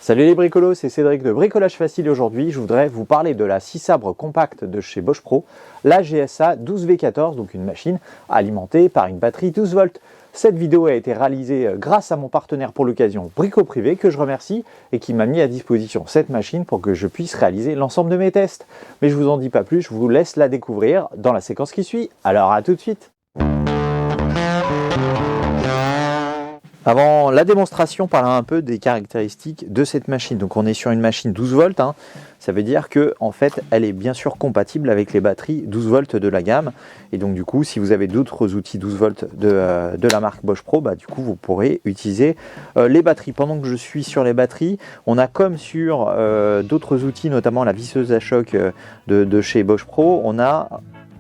Salut les bricolos, c'est Cédric de Bricolage Facile et aujourd'hui je voudrais vous parler de la scie sabre compacte de chez Bosch Pro, la GSA 12V14, donc une machine alimentée par une batterie 12 volts. Cette vidéo a été réalisée grâce à mon partenaire pour l'occasion Brico Privé que je remercie et qui m'a mis à disposition cette machine pour que je puisse réaliser l'ensemble de mes tests. Mais je vous en dis pas plus, je vous laisse la découvrir dans la séquence qui suit. Alors à tout de suite. Avant la démonstration, parlons un peu des caractéristiques de cette machine. Donc on est sur une machine 12 volts, ça veut dire que en fait elle est bien sûr compatible avec les batteries 12 volts de la gamme. Et donc du coup, si vous avez d'autres outils 12 volts de la marque Bosch Pro, du coup vous pourrez utiliser les batteries. Pendant que je suis sur les batteries, on a comme sur d'autres outils, notamment la visseuse à choc de chez Bosch Pro, on a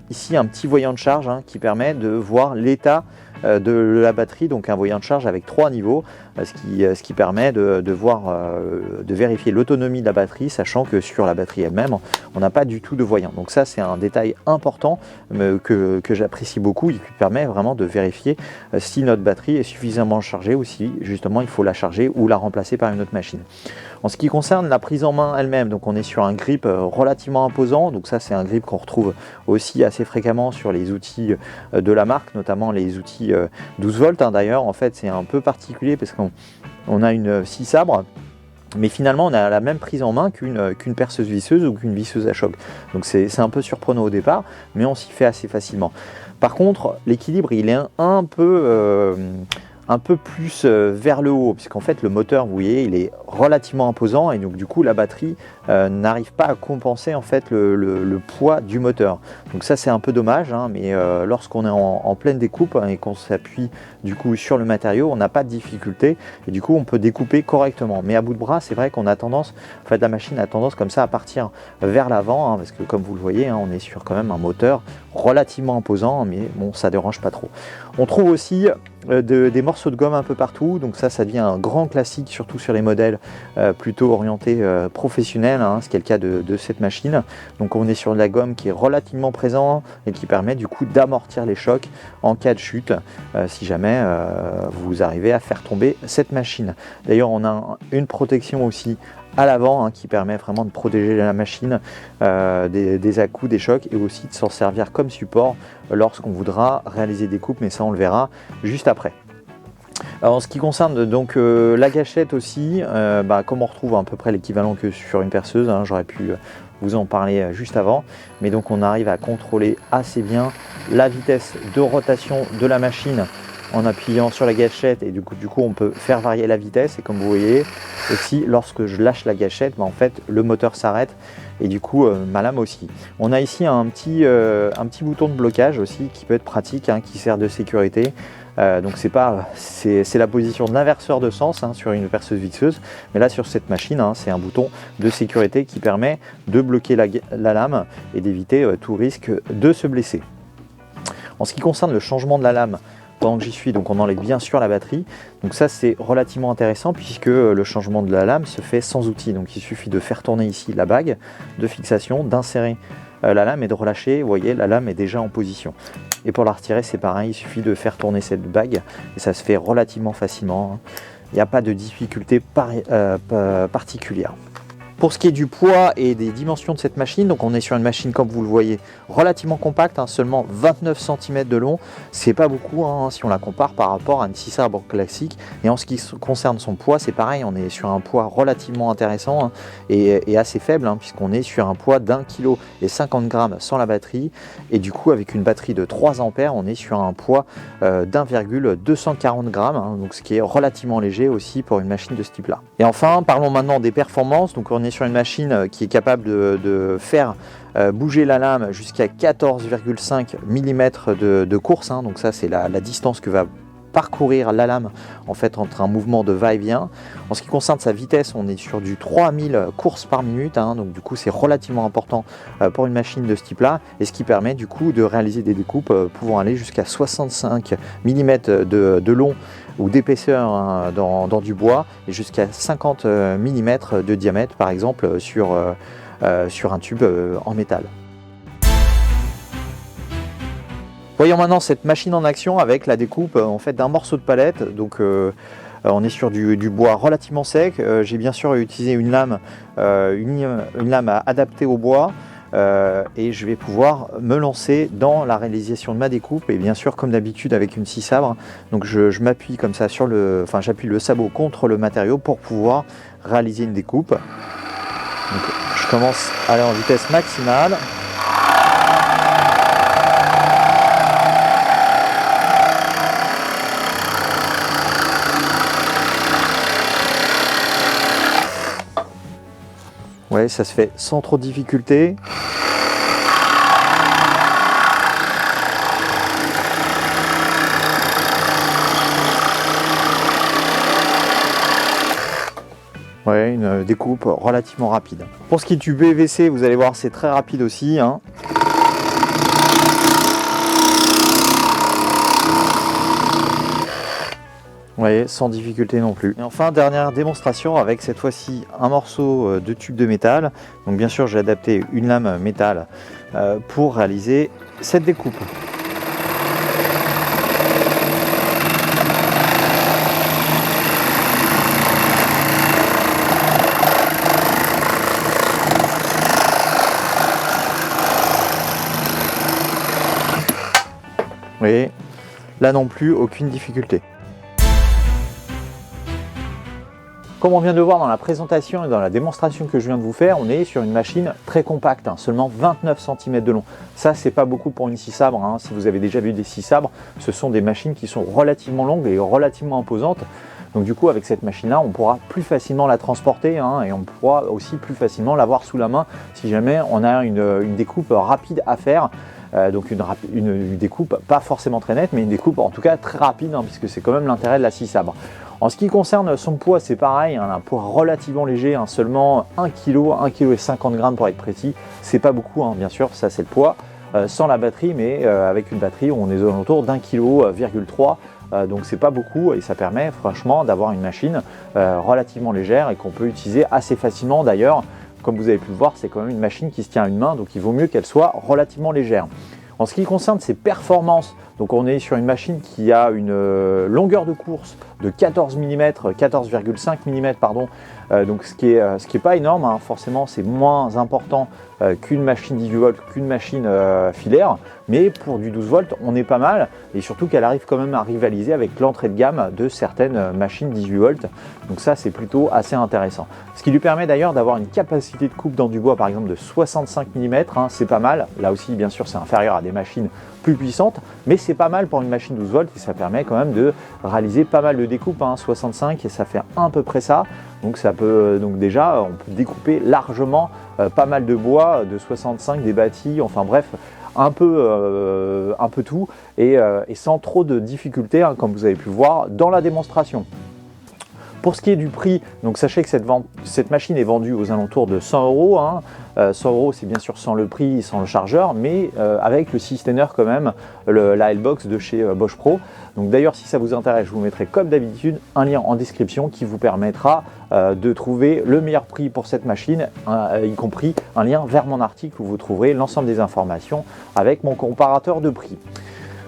ici un petit voyant de charge qui permet de voir l'état de la batterie, donc un voyant de charge avec 3 niveaux, ce qui permet de voir, de vérifier l'autonomie de la batterie, sachant que sur la batterie elle-même, on n'a pas du tout de voyant. Donc ça, c'est un détail important que j'apprécie beaucoup et qui permet vraiment de vérifier si notre batterie est suffisamment chargée ou si justement il faut la charger ou la remplacer par une autre machine. En ce qui concerne la prise en main elle-même, donc on est sur un grip relativement imposant, donc ça c'est un grip qu'on retrouve aussi assez fréquemment sur les outils de la marque, notamment les outils 12 volts. D'ailleurs, en fait, c'est un peu particulier parce qu'on a une scie sabre, mais finalement, on a la même prise en main qu'une perceuse visseuse ou qu'une visseuse à choc. Donc c'est un peu surprenant au départ, mais on s'y fait assez facilement. Par contre, l'équilibre, il est un peu plus vers le haut, puisqu'en fait le moteur, vous voyez, il est relativement imposant et donc du coup la batterie n'arrive pas à compenser en fait le poids du moteur. Donc ça c'est un peu dommage, mais lorsqu'on est en pleine découpe et qu'on s'appuie du coup sur le matériau, on n'a pas de difficulté et du coup on peut découper correctement. Mais à bout de bras, c'est vrai qu'on a tendance, en fait la machine a tendance comme ça à partir vers l'avant, parce que comme vous le voyez, on est sur quand même un moteur relativement imposant, mais bon, ça dérange pas trop. On trouve aussi des morceaux de gomme un peu partout, donc ça devient un grand classique, surtout sur les modèles plutôt orientés professionnels, ce qui est le cas de cette machine. Donc on est sur de la gomme qui est relativement présente et qui permet du coup d'amortir les chocs en cas de chute, si jamais vous arrivez à faire tomber cette machine. D'ailleurs on a une protection aussi à l'avant qui permet vraiment de protéger la machine des à-coups, des chocs et aussi de s'en servir comme support lorsqu'on voudra réaliser des coupes, mais ça on le verra juste après. Alors, en ce qui concerne donc la gâchette aussi, comme on retrouve à peu près l'équivalent que sur une perceuse, j'aurais pu vous en parler juste avant, mais donc on arrive à contrôler assez bien la vitesse de rotation de la machine en appuyant sur la gâchette et du coup on peut faire varier la vitesse et comme vous voyez aussi lorsque je lâche la gâchette, en fait le moteur s'arrête et du coup ma lame aussi. On a ici un petit bouton de blocage aussi qui peut être pratique, qui sert de sécurité. Donc c'est la position de l'inverseur de sens sur une perceuse visseuse, mais là sur cette machine c'est un bouton de sécurité qui permet de bloquer la lame et d'éviter tout risque de se blesser. En ce qui concerne le changement de la lame, pendant que j'y suis, donc on enlève bien sûr la batterie, donc ça c'est relativement intéressant puisque le changement de la lame se fait sans outil, donc il suffit de faire tourner ici la bague de fixation, d'insérer la lame et de relâcher. Vous voyez, la lame est déjà en position et pour la retirer c'est pareil, il suffit de faire tourner cette bague et ça se fait relativement facilement, il n'y a pas de difficulté particulière. Pour ce qui est du poids et des dimensions de cette machine, donc on est sur une machine comme vous le voyez relativement compacte, seulement 29 cm de long, c'est pas beaucoup si on la compare par rapport à une scie sabre classique. Et en ce qui concerne son poids, c'est pareil, on est sur un poids relativement intéressant et assez faible, puisqu'on est sur un poids d'1,50 kg sans la batterie et du coup avec une batterie de 3 ampères, on est sur un poids d'1,240 g, donc ce qui est relativement léger aussi pour une machine de ce type là. Et enfin, parlons maintenant des performances. Donc on est sur une machine qui est capable de faire bouger la lame jusqu'à 14,5 mm de course, donc ça c'est la distance que va parcourir la lame en fait entre un mouvement de va-et-vient. En ce qui concerne sa vitesse, on est sur du 3000 courses par minute, donc du coup c'est relativement important pour une machine de ce type là, et ce qui permet du coup de réaliser des découpes pouvant aller jusqu'à 65 mm de long ou d'épaisseur dans du bois et jusqu'à 50 mm de diamètre par exemple sur un tube en métal. Voyons maintenant cette machine en action avec la découpe en fait d'un morceau de palette. Donc On est sur du bois relativement sec. J'ai bien sûr utilisé une lame adaptée au bois. Et je vais pouvoir me lancer dans la réalisation de ma découpe, et bien sûr comme d'habitude avec une scie sabre. Donc je m'appuie comme ça sur j'appuie le sabot contre le matériau pour pouvoir réaliser une découpe. Donc, je commence à aller en vitesse maximale. Ouais, ça se fait sans trop de difficulté. Ouais, une découpe relativement rapide. Pour ce qui est du PVC, vous allez voir, c'est très rapide aussi, hein. Vous voyez, sans difficulté non plus. Et enfin, dernière démonstration avec cette fois-ci un morceau de tube de métal. Donc bien sûr, j'ai adapté une lame métal pour réaliser cette découpe. Vous voyez, là non plus, aucune difficulté. Comme on vient de le voir dans la présentation et dans la démonstration que je viens de vous faire, on est sur une machine très compacte, hein, seulement 29 cm de long. Ça, c'est pas beaucoup pour une scie sabre, hein. Si vous avez déjà vu des scies sabres, ce sont des machines qui sont relativement longues et relativement imposantes. Donc du coup, avec cette machine-là, on pourra plus facilement la transporter, hein, et on pourra aussi plus facilement l'avoir sous la main si jamais on a une découpe rapide à faire. Donc une découpe pas forcément très nette, mais une découpe en tout cas très rapide, hein, puisque c'est quand même l'intérêt de la scie sabre. En ce qui concerne son poids, c'est pareil, hein, un poids relativement léger, hein, seulement 1 kg, 1 kg et 50 grammes pour être précis. C'est pas beaucoup, hein, bien sûr, ça c'est le poids, sans la batterie, mais avec une batterie, on est aux alentours d'1,3 kg. Donc c'est pas beaucoup, et ça permet franchement d'avoir une machine relativement légère et qu'on peut utiliser assez facilement. D'ailleurs, comme vous avez pu le voir, c'est quand même une machine qui se tient à une main, donc il vaut mieux qu'elle soit relativement légère. En ce qui concerne ses performances, donc on est sur une machine qui a une longueur de course de 14 mm, 14,5 mm pardon, donc ce qui est pas énorme, hein. Forcément c'est moins important qu'une machine 18 volts, qu'une machine filaire, mais pour du 12 volts on est pas mal, et surtout qu'elle arrive quand même à rivaliser avec l'entrée de gamme de certaines machines 18 volts, donc ça c'est plutôt assez intéressant. Ce qui lui permet d'ailleurs d'avoir une capacité de coupe dans du bois par exemple de 65 mm, hein, c'est pas mal. Là aussi bien sûr c'est inférieur à des machines plus puissantes, mais c'est pas mal pour une machine 12 volts et ça permet quand même de réaliser pas mal de découpes, hein, 65, et ça fait à peu près ça. Donc ça peut, donc déjà on peut découper largement pas mal de bois, de 65, des bâtis, enfin bref, un peu tout, et sans trop de difficultés, hein, comme vous avez pu voir dans la démonstration. Pour ce qui est du prix, donc sachez que cette machine est vendue aux alentours de 100 €. Hein. 100 € c'est bien sûr sans le prix, sans le chargeur, mais avec le Systener quand même, la L-Box de chez Bosch Pro. Donc d'ailleurs si ça vous intéresse, je vous mettrai comme d'habitude un lien en description qui vous permettra de trouver le meilleur prix pour cette machine, y compris un lien vers mon article où vous trouverez l'ensemble des informations avec mon comparateur de prix.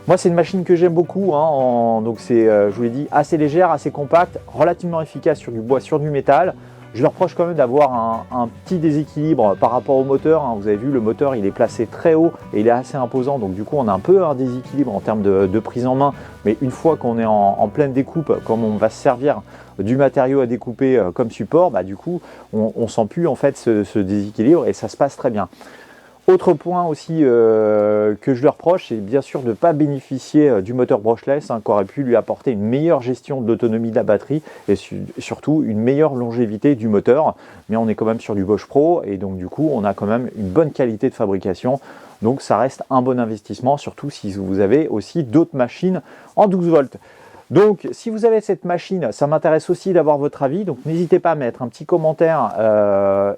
Moi, c'est une machine que j'aime beaucoup, hein, donc c'est, je vous l'ai dit, assez légère, assez compacte, relativement efficace sur du bois, sur du métal. Je lui reproche quand même d'avoir un petit déséquilibre par rapport au moteur, hein. Vous avez vu, le moteur il est placé très haut et il est assez imposant, donc du coup on a un peu un déséquilibre en termes de prise en main, mais une fois qu'on est en pleine découpe, comme on va se servir du matériau à découper comme support, bah, du coup on sent plus en fait ce déséquilibre et ça se passe très bien. Autre point aussi que je lui reproche, c'est bien sûr de ne pas bénéficier du moteur brushless, hein, qui aurait pu lui apporter une meilleure gestion de l'autonomie de la batterie et surtout une meilleure longévité du moteur. Mais on est quand même sur du Bosch Pro et donc du coup on a quand même une bonne qualité de fabrication. Donc ça reste un bon investissement, surtout si vous avez aussi d'autres machines en 12 volts. Donc si vous avez cette machine, ça m'intéresse aussi d'avoir votre avis, donc n'hésitez pas à mettre un petit commentaire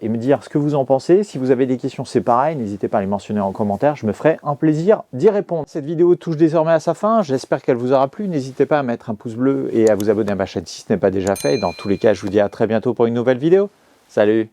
et me dire ce que vous en pensez. Si vous avez des questions, c'est pareil, n'hésitez pas à les mentionner en commentaire, je me ferai un plaisir d'y répondre. Cette vidéo touche désormais à sa fin, j'espère qu'elle vous aura plu. N'hésitez pas à mettre un pouce bleu et à vous abonner à ma chaîne si ce n'est pas déjà fait. Dans tous les cas, je vous dis à très bientôt pour une nouvelle vidéo. Salut!